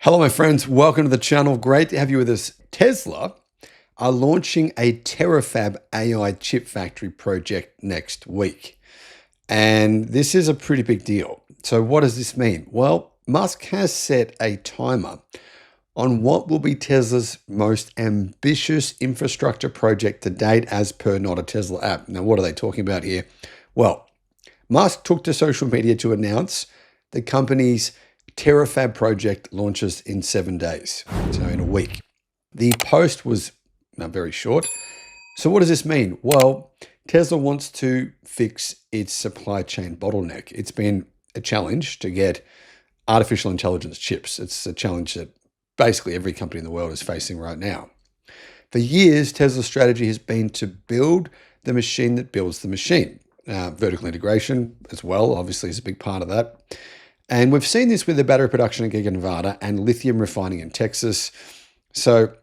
Hello, my friends. Welcome to the channel. Great to have you with us. Tesla are launching a Terafab AI chip factory project next week. And this is a pretty big deal. So what does this mean? Well, Musk has set a timer on what will be Tesla's most ambitious infrastructure project to date as per Not a Tesla app. Now, what are they talking about here? Well, Musk took to social media to announce the company's Terafab project launches in 7 days, so in a week. The post was very short. So what does this mean? Well, Tesla wants to fix its supply chain bottleneck. It's been a challenge to get artificial intelligence chips. It's a challenge that basically every company in the world is facing right now. For years, Tesla's strategy has been to build the machine that builds the machine. Vertical integration as well, obviously, is a big part of that. And we've seen this with the battery production in Giga Nevada and lithium refining in Texas. So,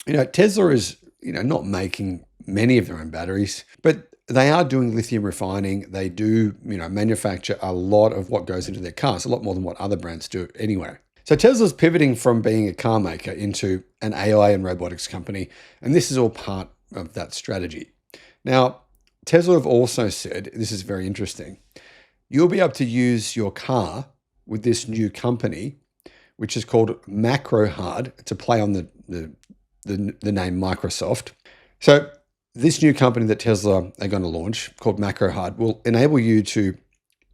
Tesla is, not making many of their own batteries, but they are doing lithium refining. They do, manufacture a lot of what goes into their cars, a lot more than what other brands do anyway. So Tesla's pivoting from being a car maker into an AI and robotics company, and this is all part of that strategy. Now, Tesla have also said, this is very interesting, you'll be able to use your car with this new company, which is called Macrohard. It's a play on the name Microsoft. So this new company that Tesla are going to launch, called Macrohard, will enable you to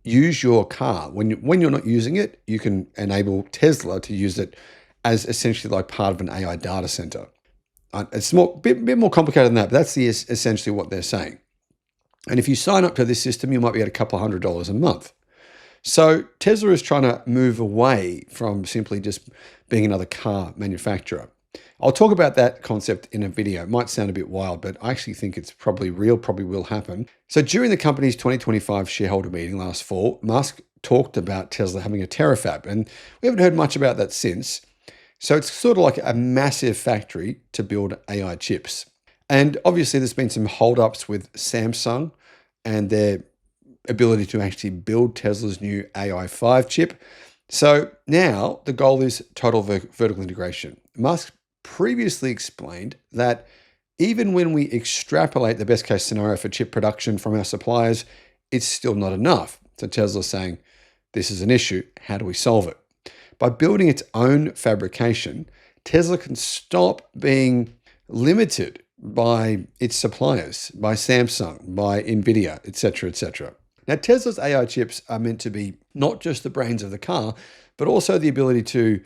use your car. When you're not using it, you can enable Tesla to use it as essentially like part of an AI data center. It's a bit more complicated than that, but that's essentially what they're saying. And if you sign up to this system, you might be at a couple of $100s a month. So Tesla is trying to move away from simply just being another car manufacturer. I'll talk about that concept in a video. It might sound a bit wild, but I actually think it's probably real, probably will happen. So during the company's 2025 shareholder meeting last fall, Musk talked about Tesla having a Terafab, and we haven't heard much about that since. So it's sort of like a massive factory to build AI chips. And obviously there's been some holdups with Samsung and their ability to actually build Tesla's new AI5 chip. So now the goal is total vertical integration. Musk previously explained that even when we extrapolate the best case scenario for chip production from our suppliers, it's still not enough. So Tesla's saying, this is an issue. How do we solve it? By building its own fabrication, Tesla can stop being limited by its suppliers, by Samsung, by NVIDIA, etc., etc. Now, Tesla's AI chips are meant to be not just the brains of the car, but also the ability to,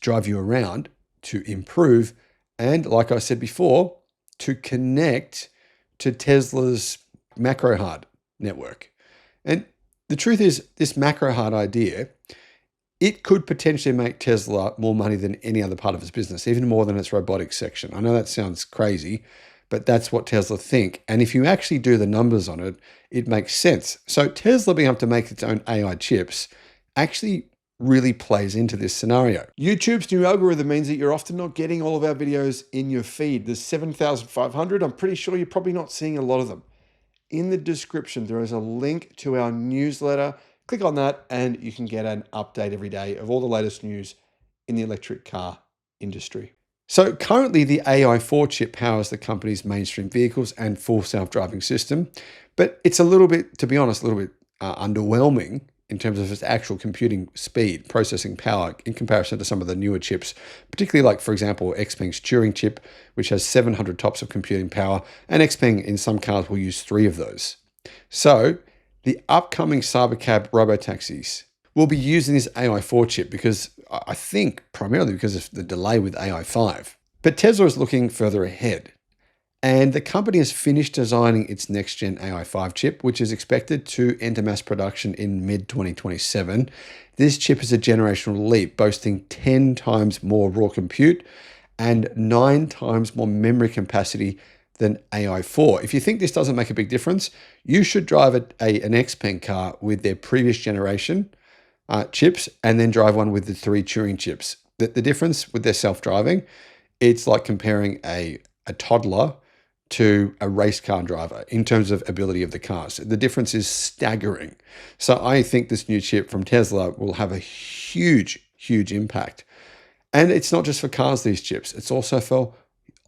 drive you around, to improve, and like I said before, to connect to Tesla's Macrohard network. And the truth is, this Macrohard idea, it could potentially make Tesla more money than any other part of its business, even more than its robotics section. I know that sounds crazy, but that's what Tesla think. And if you actually do the numbers on it, it makes sense. So Tesla being able to make its own AI chips actually really plays into this scenario. YouTube's new algorithm means that you're often not getting all of our videos in your feed. There's 7,500. I'm pretty sure you're probably not seeing a lot of them. In the description, there is a link to our newsletter. Click on that and you can get an update every day of all the latest news in the electric car industry. So currently the AI5 chip powers the company's mainstream vehicles and full self-driving system, but it's a little bit, to be honest, a little bit underwhelming in terms of its actual computing speed, processing power in comparison to some of the newer chips, particularly like, for example, XPeng's Turing chip, which has 700 TOPS of computing power, and XPeng in some cars will use 3 of those. So the upcoming Cybercab robotaxis will be using this AI4 chip because I think primarily because of the delay with AI5. But Tesla is looking further ahead. And the company has finished designing its next-gen AI5 chip, which is expected to enter mass production in mid-2027. This chip is a generational leap, boasting 10 times more raw compute and 9 times more memory capacity than AI4. If you think this doesn't make a big difference, you should drive an XPeng car with their previous generation chips and then drive one with the 3 Turing chips. The difference with their self-driving, it's like comparing a toddler to a race car driver in terms of ability of the cars. The difference is staggering. So I think this new chip from Tesla will have a huge, huge impact And it's not just for cars, these chips. It's also for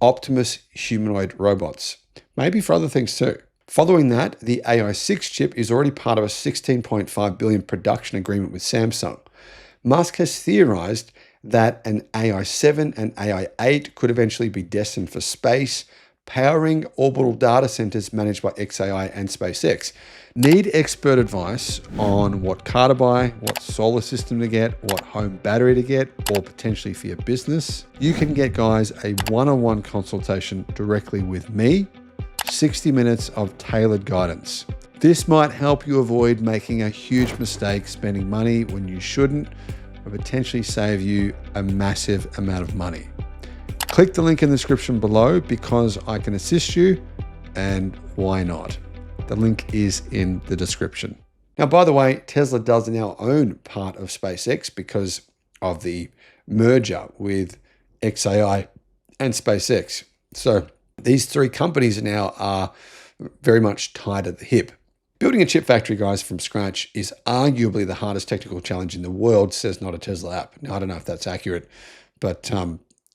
Optimus humanoid robots, maybe for other things too. Following that, the AI6 chip is already part of a 16.5 billion production agreement with Samsung. Musk has theorized that an AI7 and AI8 could eventually be destined for space, powering orbital data centers managed by XAI and SpaceX. Need expert advice on what car to buy, what solar system to get, what home battery to get, or potentially for your business? You can get, guys, a one-on-one consultation directly with me, 60 minutes of tailored guidance. This might help you avoid making a huge mistake spending money when you shouldn't, or potentially save you a massive amount of money. Click the link in the description below because I can assist you, and why not? The link is in the description. Now, by the way, Tesla does now own part of SpaceX because of the merger with XAI and SpaceX. So these three companies now are very much tied at the hip. Building a chip factory, guys, from scratch is arguably the hardest technical challenge in the world, says Not a Tesla app. Now, I don't know if that's accurate, but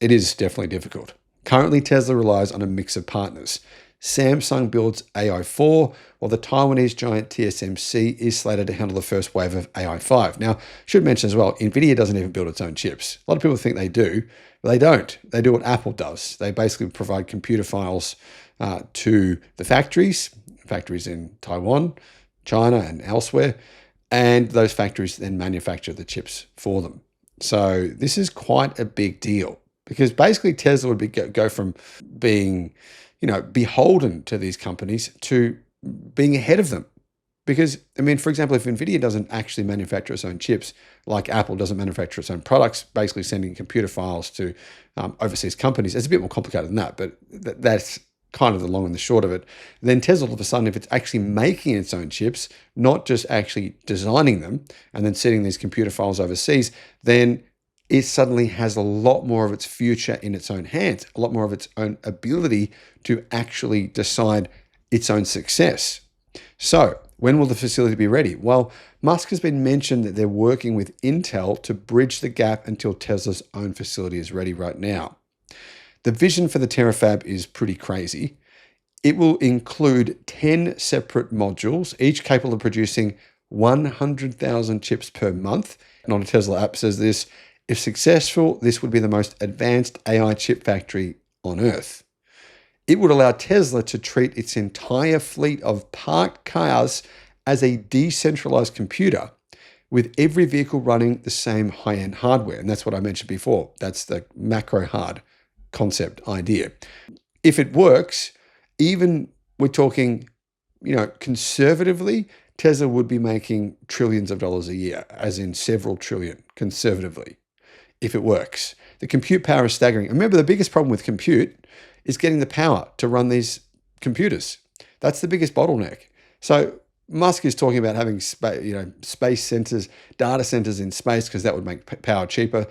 it is definitely difficult. Currently, Tesla relies on a mix of partners. Samsung builds AI4, while the Taiwanese giant TSMC is slated to handle the first wave of AI5. Now, should mention as well, NVIDIA doesn't even build its own chips. A lot of people think they do, but they don't. They do what Apple does. They basically provide computer files to the factories in Taiwan, China, and elsewhere, and those factories then manufacture the chips for them. So this is quite a big deal because basically Tesla would go from being beholden to these companies to being ahead of them. Because, I mean, for example, if NVIDIA doesn't actually manufacture its own chips, like Apple doesn't manufacture its own products, basically sending computer files to overseas companies, it's a bit more complicated than that, but that's kind of the long and the short of it. Then Tesla, all of a sudden, if it's actually making its own chips, not just actually designing them and then sending these computer files overseas, then it suddenly has a lot more of its future in its own hands, a lot more of its own ability to actually decide its own success. So when will the facility be ready? Well, Musk has been mentioned that they're working with Intel to bridge the gap until Tesla's own facility is ready right now. The vision for the Terafab is pretty crazy. It will include 10 separate modules, each capable of producing 100,000 chips per month. Not a Tesla app says this. If successful, this would be the most advanced AI chip factory on Earth. It would allow Tesla to treat its entire fleet of parked cars as a decentralized computer, with every vehicle running the same high-end hardware. And that's what I mentioned before. That's the macro hard concept idea. If it works, even we're talking, conservatively, Tesla would be making trillions of dollars a year, as in several trillion, conservatively, if it works. The compute power is staggering. And remember, the biggest problem with compute is getting the power to run these computers. That's the biggest bottleneck. So Musk is talking about having space centers, data centers in space, because that would make power cheaper.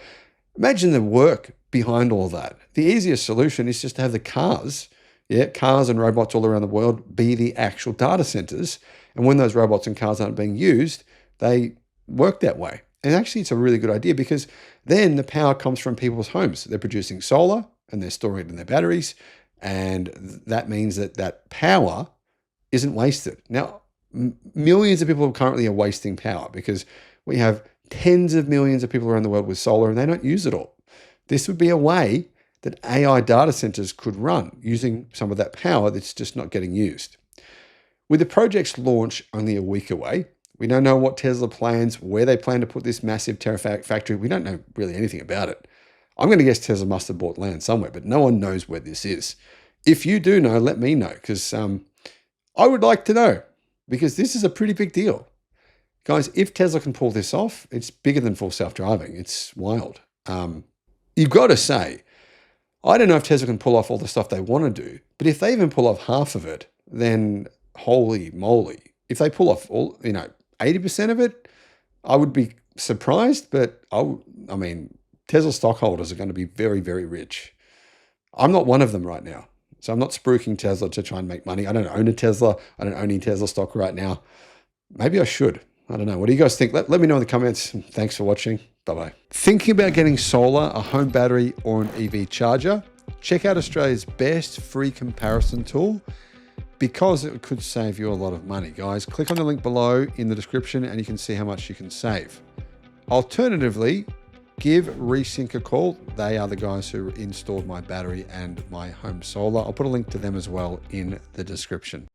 Imagine the work behind all that. The easiest solution is just to have the cars and robots all around the world be the actual data centers. And when those robots and cars aren't being used, they work that way. And actually, it's a really good idea because then the power comes from people's homes. They're producing solar and they're storing it in their batteries. And that means that power isn't wasted. Now, millions of people currently are wasting power because we have tens of millions of people around the world with solar and they don't use it all. This would be a way that AI data centers could run using some of that power that's just not getting used. With the project's launch only a week away, we don't know what Tesla plans, where they plan to put this massive Terafab factory. We don't know really anything about it. I'm going to guess Tesla must have bought land somewhere, but no one knows where this is. If you do know, let me know, because I would like to know, because this is a pretty big deal. Guys, if Tesla can pull this off, it's bigger than full self-driving. It's wild. You've got to say, I don't know if Tesla can pull off all the stuff they want to do, but if they even pull off half of it, then holy moly. If they pull off all, 80% of it, I would be surprised, but Tesla stockholders are going to be very, very rich. I'm not one of them right now. So I'm not spruiking Tesla to try and make money. I don't own a Tesla. I don't own any Tesla stock right now. Maybe I should. I don't know. What do you guys think? Let me know in the comments. Thanks for watching. Bye-bye. Thinking about getting solar, a home battery, or an EV charger? Check out Australia's best free comparison tool, because it could save you a lot of money. Guys, click on the link below in the description and you can see how much you can save. Alternatively, give Resync a call. They are the guys who installed my battery and my home solar. I'll put a link to them as well in the description.